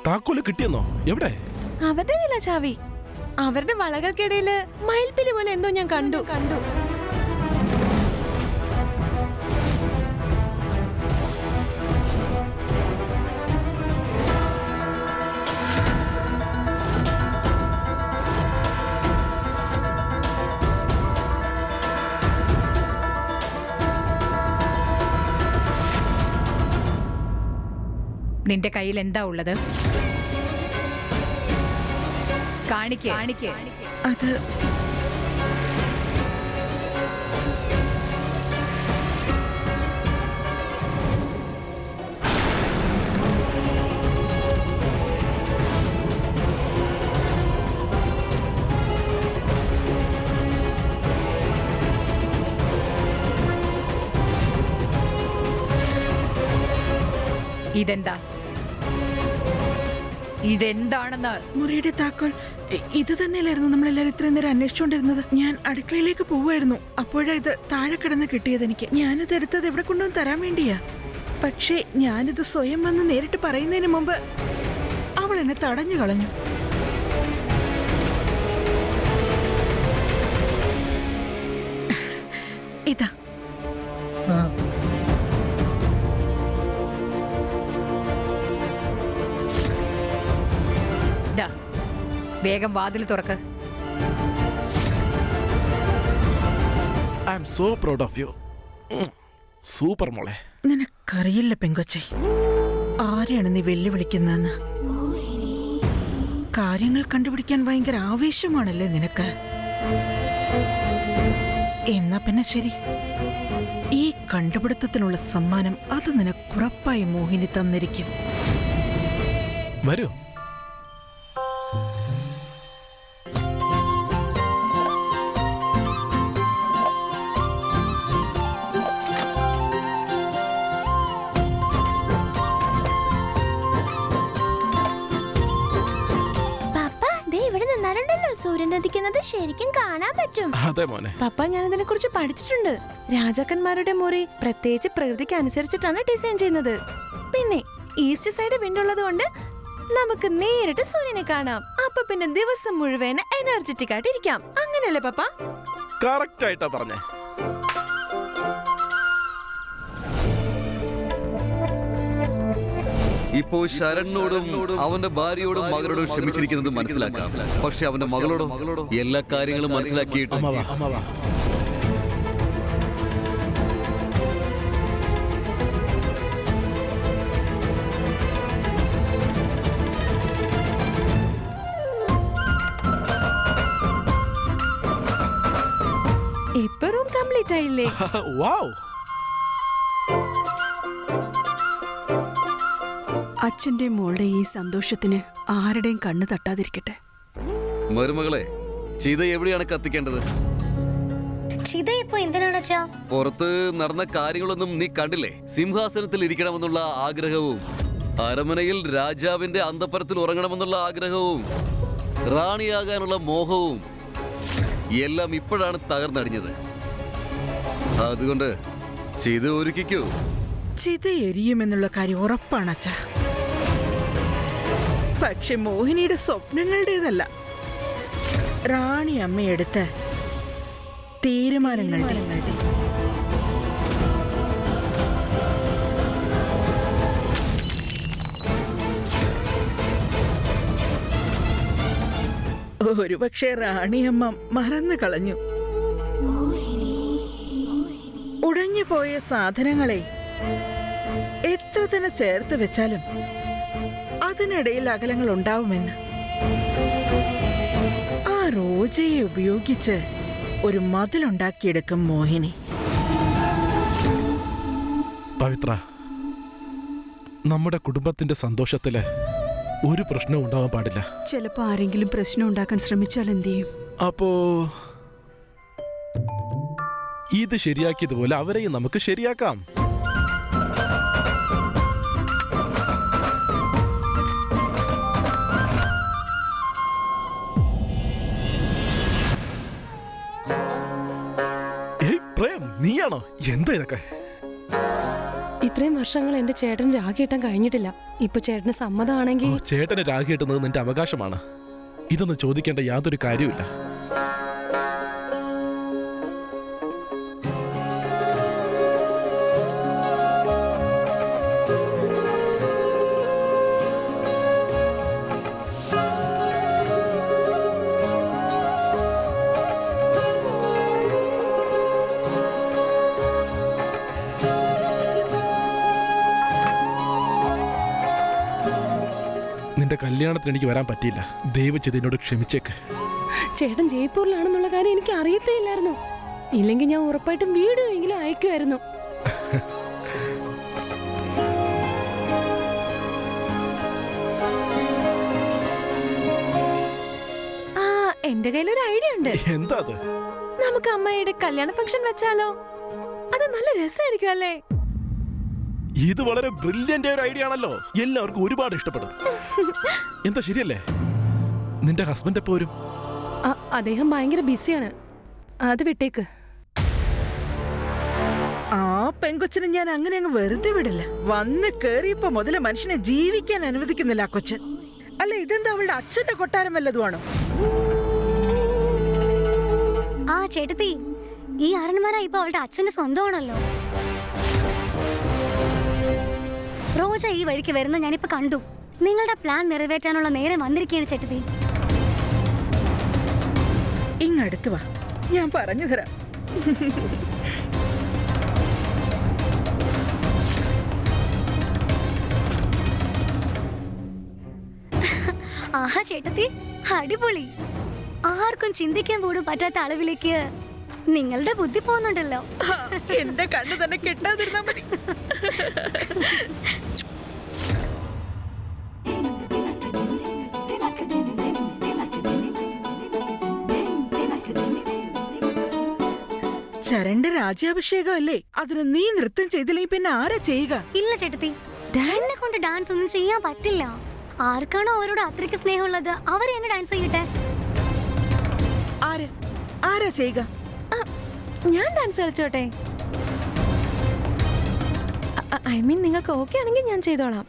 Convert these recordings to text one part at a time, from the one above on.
താക്കോല് കിട്ടിയെന്നോ? എവിടെ? അവരുടെ കയ്യിലാ ചാവി. അവരുടെ വളകൾക്കിടയില് മയിൽപ്പിലി പോലെ എന്തോ ഞാൻ കണ്ടു. നിന്റെ കയ്യിൽ എന്താ ഉള്ളത്? കാണിക്കേ. അത് ഇതെന്താണെന്ന്? മുറിയുടെ താക്കോൽ ഇത് തന്നെയല്ലായിരുന്നു നമ്മളെല്ലാരും ഇത്രയും നേരം അന്വേഷിച്ചുകൊണ്ടിരുന്നത്. ഞാൻ അടുക്കളയിലേക്ക് പോവായിരുന്നു. അപ്പോഴാ ഇത് താഴെ കിടന്ന് കിട്ടിയത് എനിക്ക്. ഞാനിത് എടുത്തത് എവിടെ കൊണ്ടുവന്ന് തരാൻ വേണ്ടിയാ. പക്ഷേ ഞാനിത് സ്വയം വന്ന് നേരിട്ട് പറയുന്നതിന് മുമ്പ് അവൾ എന്നെ തടഞ്ഞു കളഞ്ഞു. ഇതാ. വേഗം വാതിൽ തുറക്ക്. I am so proud of U. Super മോളെ. നിനക്കറിയില്ല പെങ്കൊച്ചെ, ആരെയാണ് നീ വെല്ലുവിളിക്കുന്നതെന്ന്. കാര്യങ്ങൾ കണ്ടുപിടിക്കാൻ ഭയങ്കര ആവേശമാണല്ലേ നിനക്ക്. എന്നാ പിന്നെ ശരി, ഈ കണ്ടുപിടുത്തത്തിനുള്ള സമ്മാനം അത് നിനക്കുറപ്പായി മോഹിനി തന്നിരിക്കും. വരൂ. സൂര്യനദിക്കുന്നത് ശരിക്കും കാണാൻ പറ്റും. അതെ മോനെ. പപ്പ ഞാൻ ഇതിനെ കുറിച്ച് പഠിച്ചിട്ടുണ്ട്. രാജാക്കന്മാരുടെ മുറി പ്രത്യേകിച്ച് പ്രകൃതിക്ക് അനുസരിച്ചിട്ടാണ് ഡിസൈൻ ചെയ്യുന്നത്. പിന്നെ ഈസ്റ്റ് സൈഡ് വിൻഡ് ഉള്ളത് കൊണ്ട് നമുക്ക് നേരിട്ട് സൂര്യനെ കാണാം. അപ്പൊ പിന്നെ ദിവസം മുഴുവൻ എനർജറ്റിക് ആയിട്ട് ഇരിക്കാം. അങ്ങനെയല്ലേ പപ്പ? കറക്റ്റ് ആയിട്ടാ പറഞ്ഞേ. ഇപ്പോ ശരണിനോടും അവന്റെ ഭാര്യയോടും മകളോടും ക്ഷമിച്ചിരിക്കുന്നത് മനസ്സിലാക്കാം. പക്ഷെ അവന്റെ മകളോടോ എല്ലാ കാര്യങ്ങളും മനസ്സിലാക്കിയിട്ട് ഇപ്പൊ റൂം കംപ്ലീറ്റ് ആയില്ലേ? വൗ. അച്ഛന്റെ മോളുടെ ഈ സന്തോഷത്തിന് ആരുടെയും കണ്ണ് തട്ടാതിരിക്കട്ടെ. മരുമകളെ, ചിത എവിടെയാണ് കത്തിക്കേണ്ടത്? പുറത്ത് നടന്ന കാര്യങ്ങളൊന്നും നീ കണ്ടില്ലേ? സിംഹാസനത്തിൽ ഇരിക്കണമെന്നുള്ള ആഗ്രഹവും അരമനയിൽ രാജാവിന്റെ അന്തപ്പുരത്തിൽ ഉറങ്ങണമെന്നുള്ള ആഗ്രഹവും റാണിയാകാനുള്ള മോഹവും എല്ലാം ഇപ്പോഴാണ് തകർന്നടിഞ്ഞത്. അതുകൊണ്ട് ചിത ഒരുക്കിക്കൂ. ചിത എരിയുമെന്നുള്ള കാര്യം ഉറപ്പാണ് അച്ഛാ. പക്ഷെ മോഹിനിയുടെ സ്വപ്നങ്ങളുടേതല്ല, റാണി അമ്മയെടുത്ത് തീരുമാനങ്ങളുടെ. ഒരുപക്ഷെ റാണിയമ്മ മറന്നു കളഞ്ഞു. ഉടഞ്ഞു പോയ സാധനങ്ങളെ എത്ര തന്നെ ചേർത്ത് വെച്ചാലും അതിനിടയിൽ അകലങ്ങൾ ഉണ്ടാവുമെന്ന്. ആ റോജയെ ഉപയോഗിച്ച് ഒരു മതിലുണ്ടാക്കിയെടുക്കും മോഹിനി. പവിത്ര, നമ്മുടെ കുടുംബത്തിന്റെ സന്തോഷത്തില് ഒരു പ്രശ്നവും ഉണ്ടാവാൻ പാടില്ല. ചിലപ്പോ ആരെങ്കിലും പ്രശ്നം ഉണ്ടാക്കാൻ ശ്രമിച്ചാൽ എന്ത് ചെയ്യും? അപ്പോ ഇത് ശരിയാക്കിയതുപോലെ അവരെയും നമുക്ക് ശരിയാക്കാം. പ്രേം, നീയാണോ? എന്താ ഇതൊക്കെ? ഇത്രയും വർഷങ്ങൾ എന്റെ ചേട്ടൻ രാഖി കെട്ടാൻ കഴിഞ്ഞിട്ടില്ല. ഇപ്പൊ ചേട്ടന് സമ്മതമാണെങ്കിൽ ചേട്ടന് രാഖി കിട്ടുന്നത് നിന്റെ അവകാശമാണ്. ഇതൊന്നും ചോദിക്കേണ്ട യാതൊരു കാര്യമില്ല. നിന്റെ കല്യാണത്തിന് എനിക്ക് വരാൻ പറ്റിയില്ല. ദയവ് ചെയ്ത് എന്നോട് ക്ഷമിച്ചേക്ക്. ചേട്ടൻ ജയ്പൂരിലാണെന്നുള്ള കാര്യം എനിക്ക് അറിയത്തേ ഇല്ലായിരുന്നു. ഇല്ലെങ്കിൽ ഞാൻ ഉറപ്പായിട്ടും വീഡിയോ എങ്കിലും അയക്കുമായിരുന്നു. ആ എന്റെ കയ്യിലൊരു ഐഡിയ ഉണ്ട്. എന്താ അത്? നമുക്ക് അമ്മയുടെ കല്യാണ ഫംഗ്ഷൻ വെച്ചാലോ? അത് നല്ല രസമായിരിക്കും അല്ലേ? ഇത് വളരെ ബ്രില്യന്റ് ഒരു ഐഡിയ ആണല്ലോ. എല്ലാവർക്കും ഒരുപാട് ഇഷ്ടപ്പെടും. എന്താ ശരിയല്ലേ? നിന്റെ ഹസ്ബൻഡ് എപ്പോ വരും? അദ്ദേഹം ഭയങ്കര ബിസിയാണ്. അത് വിട്ടേക്ക്. ആ പെങ്കൊച്ചിനെ ഞാൻ അങ്ങനെ അങ്ങ് വെറുതെ വിടില്ല. വന്ന് കേറിയപ്പോ മുതല് മനുഷ്യനെ ജീവിക്കാൻ അനുവദിക്കുന്നില്ല ആ കൊച്ച്. അല്ല, ഇതെന്താ അവളുടെ അച്ഛന്റെ കൊട്ടാരം വല്ലതുമാണോ? ആ ചേട്ടത്തി, ഈ അരൺമര ഇപ്പൊ അവളുടെ അച്ഛന്റെ സ്വന്തമാണല്ലോ. റോജ ഈ വഴിക്ക് വരുന്ന ഞാനിപ്പോ കണ്ടു. നിങ്ങളുടെ പ്ലാൻ നിറവേറ്റാനുള്ള നേരം വന്നിരിക്കുകയാണ് ചേട്ടത്തി. ഇങ്ങടുത്ത് വാ, ഞാൻ പറഞ്ഞു തരാം. ആഹാ ചേട്ടത്തി, അടിപൊളി. ആർക്കും ചിന്തിക്കാൻ പോലും പറ്റാത്ത അളവിലേക്ക് നിങ്ങളുടെ ബുദ്ധി പോകുന്നുണ്ടല്ലോ. എന്റെ കണ്ണു തന്നെ കെട്ടാതിരുന്നാ മതി. ചരണ്ട രാജ്യാഭിഷേകം അല്ലേ? അതിന് നീ നൃത്തം ചെയ്തില്ലെങ്കിൽ പിന്നെ ആരാ ചെയ്യുക? ഇല്ല ചേട്ടത്തി, എന്നെ കൊണ്ട് ഡാൻസ് ഒന്നും ചെയ്യാൻ പറ്റില്ല. ആർക്കാണോ അവരോട് അത്രയ്ക്ക് സ്നേഹമുള്ളത് അവർ എന്നെ ഡാൻസ് ചെയ്യട്ടെ. ആരാ ചെയ്യുക? ഞാൻ ഡാൻസ് കളിച്ചോട്ടെ? ഐ മീൻ നിങ്ങൾക്ക് ഓക്കെ ആണെങ്കിൽ ഞാൻ ചെയ്തോളാം.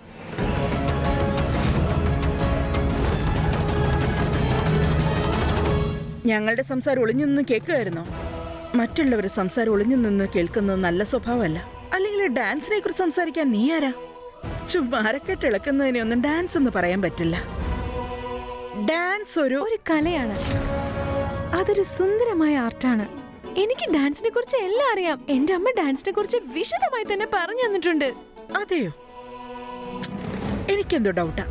ഞങ്ങളുടെ സംസാരം ഒളിഞ്ഞു നിന്ന് കേൾക്കുമായിരുന്നോ? മറ്റുള്ളവരുടെ സംസാരം ഒളിഞ്ഞു നിന്ന് കേൾക്കുന്നത് നല്ല സ്വഭാവമല്ല. അല്ലെങ്കിൽ ഡാൻസിനെ കുറിച്ച് സംസാരിക്കാൻ നീ ആരാ? ചുമ്മാരക്കെട്ട് ഇളക്കുന്നതിനെ ഒന്നും ഡാൻസ് എന്ന് പറയാൻ പറ്റില്ല. ഡാൻസ് ഒരു കലയാണ്. അതൊരു സുന്ദരമായ ആർട്ടാണ്. എനിക്ക് ഡാൻസിനെ കുറിച്ച് എല്ലാം അറിയാം. എന്റെ അമ്മ ഡാൻസിനെ കുറിച്ച് വിശദമായി തന്നെ പറഞ്ഞു തന്നിട്ടുണ്ട്. അതെയോ? എനിക്കെന്തോ ഡൗട്ടാ.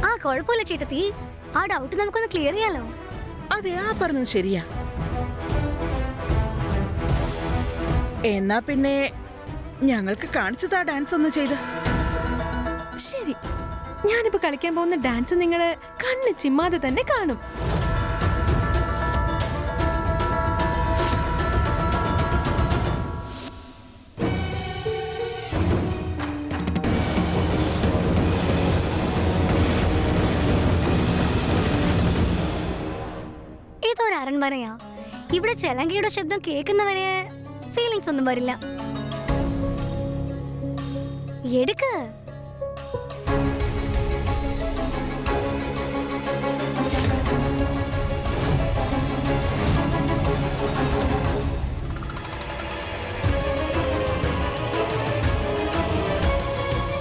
ആ കുഴപ്പമില്ല ചേട്ടത്തി, ആ ഡൗട്ട് നമുക്കൊന്ന് ക്ലിയർ ചെയ്യാലോ. അതെ, ആ പറഞ്ഞത് ശരിയാ. എന്നാ പിന്നെ ഞങ്ങൾക്ക് കാണിച്ചതാ ഡാൻസ് ഒന്ന് ചെയ്ത്. ശരി, ഞാനിപ്പോ കളിക്കാൻ പോകുന്ന ഡാൻസ് നിങ്ങള് കണ്ണ് ചിമ്മാതെ തന്നെ കാണും. ഇതൊരു അരൺമനയാ. ഇവിടെ ചെലങ്കയുടെ ശബ്ദം കേൾക്കുന്നവരെ ഫീലിങ്സ് ഒന്നും വരില്ല. എടുക്ക്.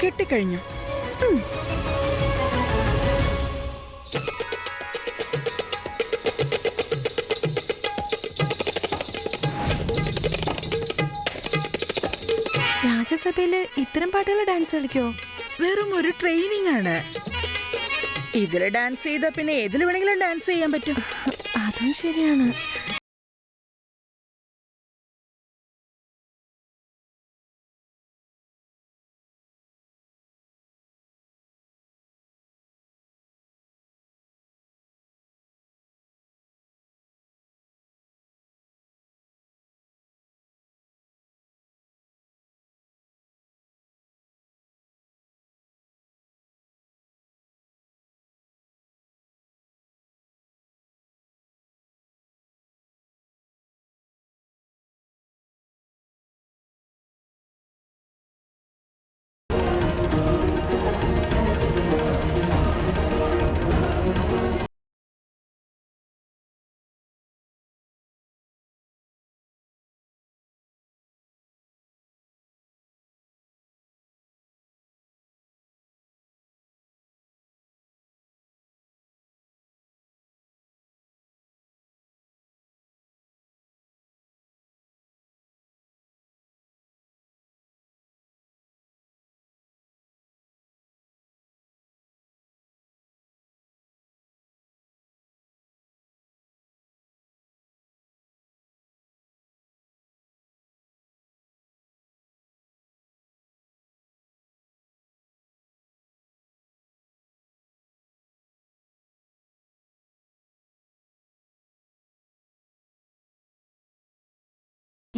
കെട്ടിക്കഴിഞ്ഞു. രാജ്യസഭയില് ഇത്തരം പാട്ടുകൾ ഡാൻസ് കളിക്കോ? വെറും ഒരു ട്രെയിനിങ് ആണ്. ഇതില് ഡാൻസ് ചെയ്താ പിന്നെ ഏതിൽ വേണമെങ്കിലും ഡാൻസ് ചെയ്യാൻ പറ്റും. അതും ശരിയാണ്.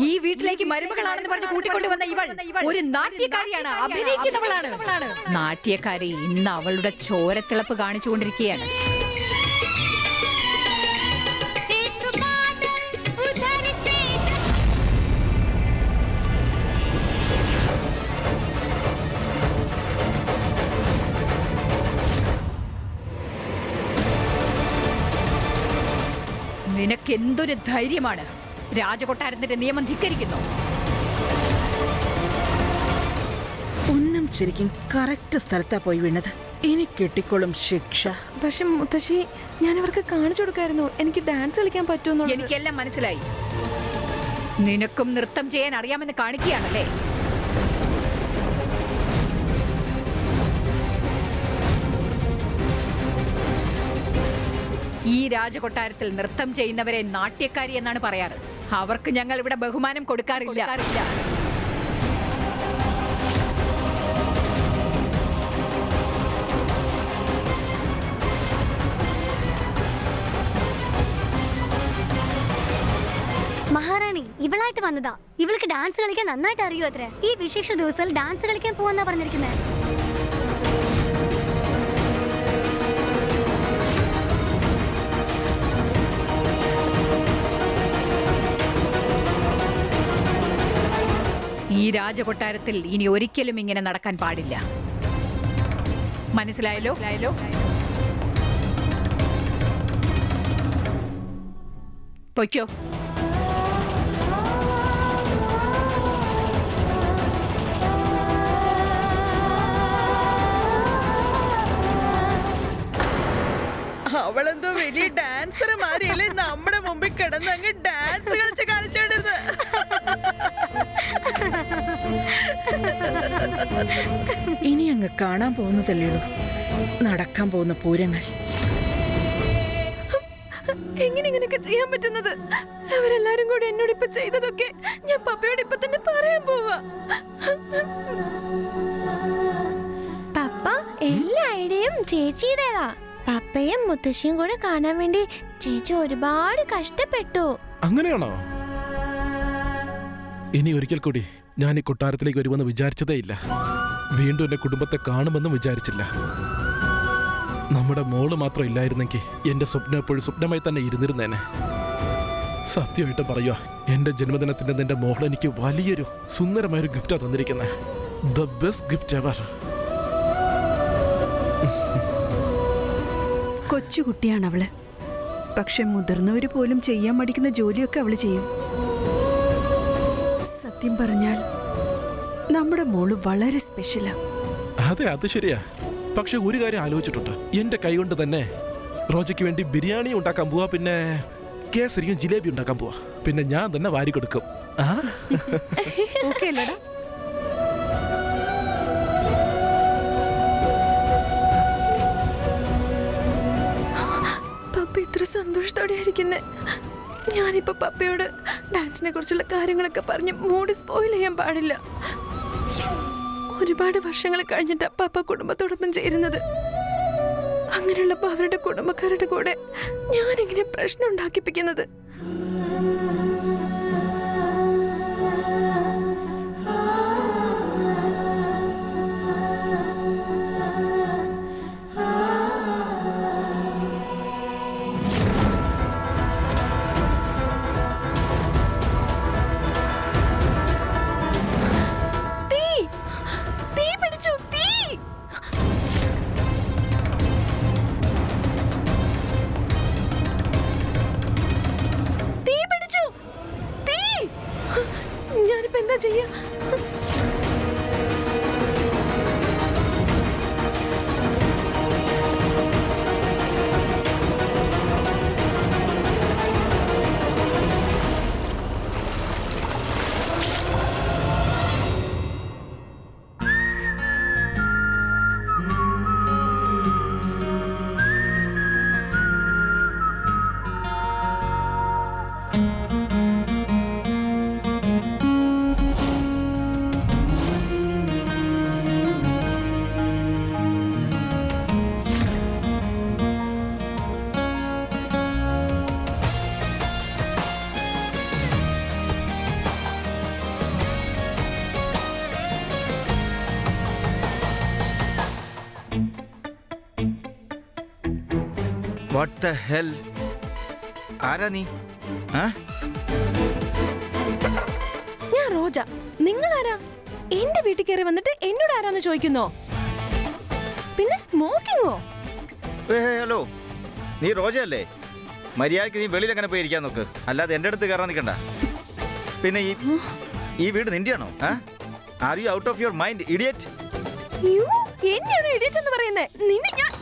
ഈ വീട്ടിലേക്ക് മരുമകളാണെന്ന് പറഞ്ഞ് കൂട്ടിക്കൊണ്ടുവന്ന ഇവൾ ഒരു നാട്യക്കാരിയാണ്, അഭിനയിക്കുന്നവളാണ്. നാട്യക്കാരി ഇന്ന് അവളുടെ ചോരത്തിളപ്പ് കാണിച്ചുകൊണ്ടിരിക്കുകയാണ്. നിനക്ക് എന്തൊരു ധൈര്യമാണ് രാജകൊട്ടാരത്തിന്റെ നിയമം ധിക്കരിക്കുന്നു? ഒന്നും ശരിക്കും കറക്റ്റ് സ്ഥലത്താ പോയി വീണത്. ഇനി കിട്ടിക്കോളും ശിക്ഷ. പക്ഷെ മുത്തശ്ശി, ഞാൻ അവർക്ക് കാണിച്ചു കൊടുക്കായിരുന്നു എനിക്ക് ഡാൻസ് കളിക്കാൻ പറ്റുമെന്നുള്ളത്. എനിക്കെല്ലാം മനസ്സിലായി. നിനക്കും നൃത്തം ചെയ്യാൻ അറിയാമെന്ന് കാണിക്കുകയാണല്ലേ? ഈ രാജകൊട്ടാരത്തിൽ നൃത്തം ചെയ്യുന്നവരെ നാട്യക്കാരി എന്നാണ് പറയാറ്. അവർക്ക് ഞങ്ങൾ ഇവിടെ ബഹുമാനം കൊടുക്കാറില്ല. മഹാറാണി ഇവളായിട്ട് വന്നതാ. ഇവൾക്ക് ഡാൻസ് കളിക്കാൻ നന്നായിട്ട് അറിയോ അത്രേ. ഈ വിശേഷ ദിവസത്തിൽ ഡാൻസ് കളിക്കാൻ പോവാന്നാ പറഞ്ഞിരിക്കുന്നത്. ഈ രാജകൊട്ടാരത്തിൽ ഇനി ഒരിക്കലും ഇങ്ങനെ നടക്കാൻ പാടില്ല. മനസ്സിലായല്ലോ? പൊയ്ക്കോ. അവളെന്തോ വലിയ ഡാൻസർ മാറിയല്ലേ നമ്മുടെ മുമ്പിൽ കിടന്ന് അങ്ങ് ഡാൻസ് കളിച്ച് കാണിച്ചോണ്ടിരുന്നത്. ഇനി അങ്ങ് കാണാൻ പോകുന്നതല്ലേ ഉള്ളൂ നടക്കാൻ പോകുന്ന പൂരങ്ങൾ. എങ്ങനെ ഇങ്ങനെയൊക്കെ ചെയ്യാൻ പറ്റുന്നത്? അവരെല്ലാരും കൂടി എന്നോട് ഇപ്പൊ ചെയ്തതൊക്കെ ഞാൻ പപ്പയോട് ഇപ്പൊ തന്നെ പറയാൻ പോവാ. പപ്പ, എല്ലാ ഐഡിയയും ചേച്ചിയുടേതാ. പപ്പയും മുത്തശ്ശിയും കൂടെ കാണാൻ വേണ്ടി ചേച്ചി ഒരുപാട് കഷ്ടപ്പെട്ടു. അങ്ങനെയാണോ? ഇനി ഒരിക്കൽ കൂടി ഞാൻ ഈ കൊട്ടാരത്തിലേക്ക് വരുമെന്ന് വിചാരിച്ചതേ ഇല്ല. വീണ്ടും എന്റെ കുടുംബത്തെ കാണുമെന്നും വിചാരിച്ചില്ല. നമ്മുടെ മോള് മാത്രം ഇല്ലായിരുന്നെങ്കിൽ എന്റെ സ്വപ്നം എപ്പോഴും സ്വപ്നമായി തന്നെ ഇരുന്നിരുന്നേനെ. സത്യമായിട്ട് പറയുക, എന്റെ ജന്മദിനത്തിന്റെ നിന്റെ മോൾ എനിക്ക് വലിയൊരു സുന്ദരമായൊരു ഗിഫ്റ്റാ തന്നിരിക്കുന്നത്. The best gift ever. കൊച്ചുകുട്ടിയാണ് അവള്. പക്ഷെ മുതിർന്നവര് പോലും ചെയ്യാൻ മടിക്കുന്ന ജോലിയൊക്കെ അവള് ചെയ്യും. സത്യം പറഞ്ഞാൽ നമ്മുടെ മോള് വളരെ സ്പെഷ്യലാ. അതെ, അത് ശരിയാ. പക്ഷെ ഒരു കാര്യം ആലോചിച്ചിട്ടുണ്ട്. എന്റെ കൈ കൊണ്ട് തന്നെ റോജയ്ക്ക് വേണ്ടി ബിരിയാണി ഉണ്ടാക്കാൻ പോവാ, പിന്നെ കേസരിയും ജിലേബി ഉണ്ടാക്കാൻ പോവാ. പിന്നെ ഞാൻ തന്നെ വാരി കൊടുക്കും. ഓക്കേ അല്ലേടാ? പപ്പ ഇത്ര സന്തോഷത്തോടെ ഇരിക്കുന്നേ. ഞാനിപ്പോ പപ്പയോട് ഡാൻസിനെ കുറിച്ചുള്ള കാര്യങ്ങളൊക്കെ പറഞ്ഞ് മൂഡ് സ്പോയിൽ ചെയ്യാൻ പാടില്ല. ഒരുപാട് വർഷങ്ങൾ കഴിഞ്ഞിട്ടാ പപ്പ കുടുംബത്തോടൊപ്പം ചേരുന്നത്. അങ്ങനെയുള്ളപ്പോ അവരുടെ കുടുംബക്കാരുടെ കൂടെ ഞാനെങ്ങനെ പ്രശ്നം ഉണ്ടാക്കിപ്പിക്കുന്നത്? ഞാനിപ്പോ എന്താ ചെയ്യാ? What the hell? ആരാ നീ? ഞാൻ റോജ. നിങ്ങളാരാ? എന്റെ വീട്ടിൽ കയറി വന്നിട്ട് എന്നോട് ആരാന്ന് ചോദിക്കുന്നോ? പിന്നെ സ്മോക്കിങ്ങോ? ഹലോ, നീ റോജ അല്ലേ? മര്യാദക്ക് നീ വെളിയിൽ എങ്ങനെ പോയി ഇരിക്കാൻ നോക്ക്, അല്ലാതെ എൻ്റെ അടുത്ത് കയറാൻ നിൽക്കണ്ട. പിന്നെ ഈ വീട് നിന്റെയാണോ? Are you out of your mind, idiot? എന്നെയാണോ ഇഡിയറ്റ് എന്ന് പറയുന്നേ? നിന്നെ ഞാൻ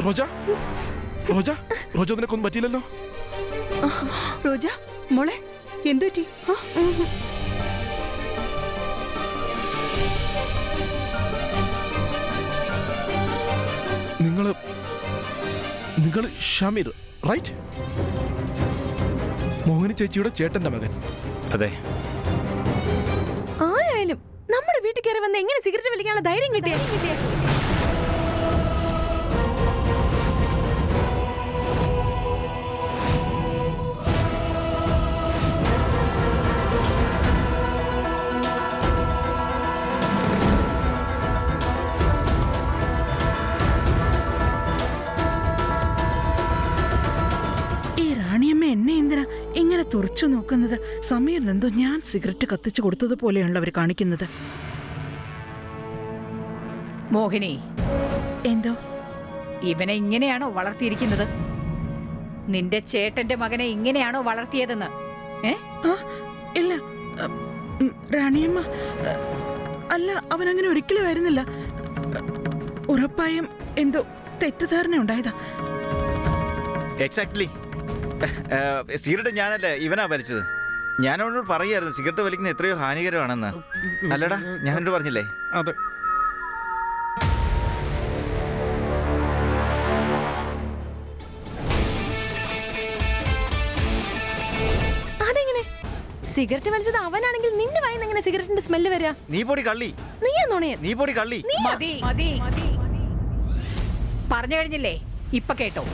റോജ, റോജ, റോജ, നിനക്കൊന്നും പറ്റിയില്ലല്ലോ? റോജ മോളെ, എന്തു പറ്റി? നിങ്ങൾ ഷമീർ, റൈറ്റ്? മോഹിനി ചേച്ചിയുടെ ചേട്ടന്റെ മകൻ. അതെ. ആരായാലും നമ്മുടെ വീട്ടിൽ കയറി വന്ന് എങ്ങനെ സിഗരറ്റ് വലിക്കാനുള്ള ധൈര്യം കിട്ടിയേ? എന്നെ എന്തിനാ ഇങ്ങനെ തുറച്ചു നോക്കുന്നത്? സമീറിനെന്തോ ഞാൻ സിഗരറ്റ് കത്തിച്ചു കൊടുത്തതുപോലെയാണല്ലോ അവർ കാണിക്കുന്നത്. മോഹിനി, എന്തോ ഇവനെ ഇങ്ങനെയാണോ വളർത്തിയിരിക്കുന്നത്? നിന്റെ ചേട്ടന്റെ മകനെ ഇങ്ങനെയാണോ വളർത്തിയതെന്ന്? ഇല്ല റാണിയമ്മ, അല്ല, അവനങ്ങനെ ഒരിക്കലും ആയിരുന്നില്ല. ഉറപ്പായും എന്തോ തെറ്റിദ്ധാരണ ഉണ്ടായതാ. എക്സാക്ട്ലി. സിഗരറ്റ് ഞാനല്ലേ, ഇവനാ വലിച്ചത്. ഞാൻ അവനോട് പറയായിരുന്നു സിഗരറ്റ് വലിക്കുന്ന എത്രയോ ഹാനികരമാണെന്ന്. അല്ലടാ, ഞാൻ എന്നോട് പറഞ്ഞില്ലേ? അതെ. അതെങ്ങനെ? സിഗരറ്റ് വലിച്ചത് അവനാണെങ്കിൽ നിന്റെ വായിന്ന് എങ്ങനെ സിഗരറ്റിന്റെ സ്മെല്ല് വരാ? നീ പൊടി കള്ളി. നീയാ നുണയൻ. നീ പൊടി കള്ളി. മതി മതി പറഞ്ഞു കഴിഞ്ഞില്ലേ? ഇപ്പൊ കേട്ടോ.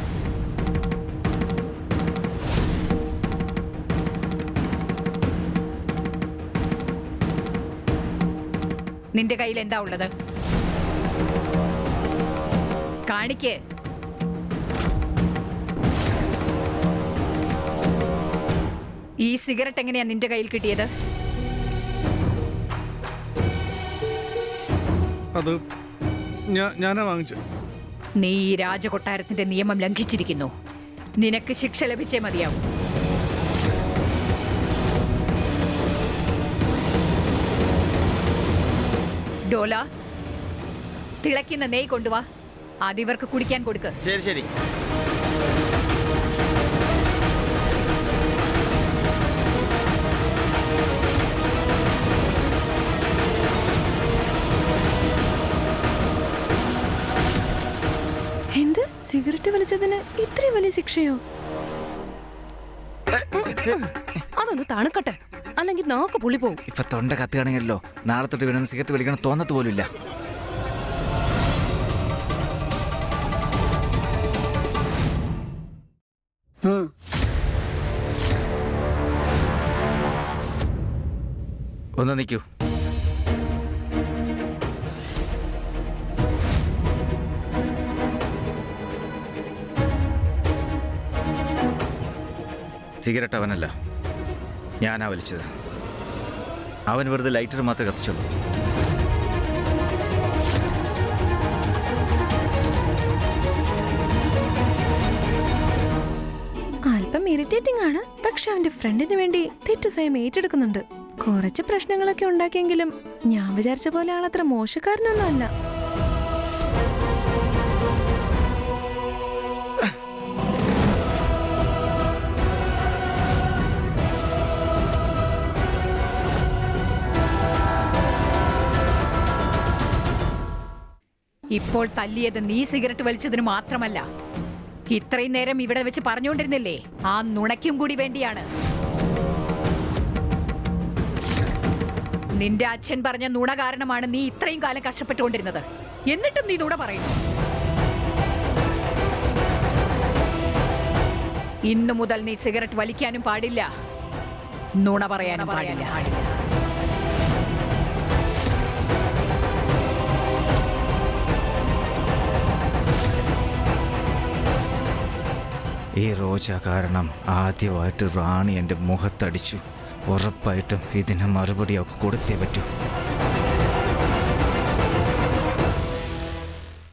നിന്റെ കയ്യിൽ എന്താ ഉള്ളത്? കാണിക്ക്. ഈ സിഗരറ്റ് എങ്ങനെയാ നിന്റെ കയ്യിൽ കിട്ടിയത്? അത് ഞാനാ വാങ്ങിച്ചു. നീ ഈ രാജകൊട്ടാരത്തിന്റെ നിയമം ലംഘിച്ചിരിക്കുന്നു. നിനക്ക് ശിക്ഷ ലഭിച്ചേ മതിയാവും. ഡോല, തിളയ്ക്കുന്ന നെയ് കൊണ്ടുവാ. അതിവർക്ക് കുടിക്കാൻ കൊടുക്ക്. ശരി ശരി. എന്ത്? സിഗരറ്റ് വലിച്ചതിന് ഇത്രയും വലിയ ശിക്ഷയോ? അതൊന്ന് തണുക്കട്ടെ, അല്ലെങ്കിൽ നാക്ക് പുളി പോവും. ഇപ്പൊ തൊണ്ട കത്തുകയാണെങ്കിലോ നാളെ തൊട്ട് ഇവനൊന്ന് സിഗരറ്റ് വലിക്കണം തോന്നത്ത് പോലുമില്ല. ഒന്ന് നിൽക്കൂ. സിഗരറ്റ് അവനല്ല, ഞാനാ വലിച്ചത്. അവൻ വെറുതെ ലൈറ്റർ മാത്രമേ കത്തിച്ചുള്ളൂ. അല്പം ഇറിറ്റേറ്റിംഗ് ആണ്, പക്ഷെ അവന്റെ ഫ്രണ്ടിന് വേണ്ടി തെറ്റ് സ്വയം ഏറ്റെടുക്കുന്നുണ്ട്. കുറച്ച് പ്രശ്നങ്ങളൊക്കെ ഉണ്ടാക്കിയെങ്കിലും ഞാൻ വിചാരിച്ച പോലെ ആളത്ര മോശക്കാരനൊന്നും അല്ല. ഇപ്പോൾ തല്ലിയത് നീ സിഗരറ്റ് വലിച്ചതിന് മാത്രമല്ല, ഇത്രയും നേരം ഇവിടെ വെച്ച് പറഞ്ഞുകൊണ്ടിരുന്നില്ലേ, ആ നുണയ്ക്കും കൂടി വേണ്ടിയാണ്. നിന്റെ അച്ഛൻ പറഞ്ഞ നുണ കാരണമാണ് നീ ഇത്രയും കാലം കഷ്ടപ്പെട്ടുകൊണ്ടിരുന്നത്. എന്നിട്ടും നീ നുണ പറയുന്നു. ഇന്നു മുതൽ നീ സിഗരറ്റ് വലിക്കാനും പാടില്ല, നുണ പറയാനും പാടില്ല. ഈ റോജ കാരണം ആദ്യമായിട്ട് റാണി എൻ്റെ മുഖത്തടിച്ചു. ഉറപ്പായിട്ടും ഇതിന് മറുപടിയൊക്കെ കൊടുത്തേ പറ്റൂ.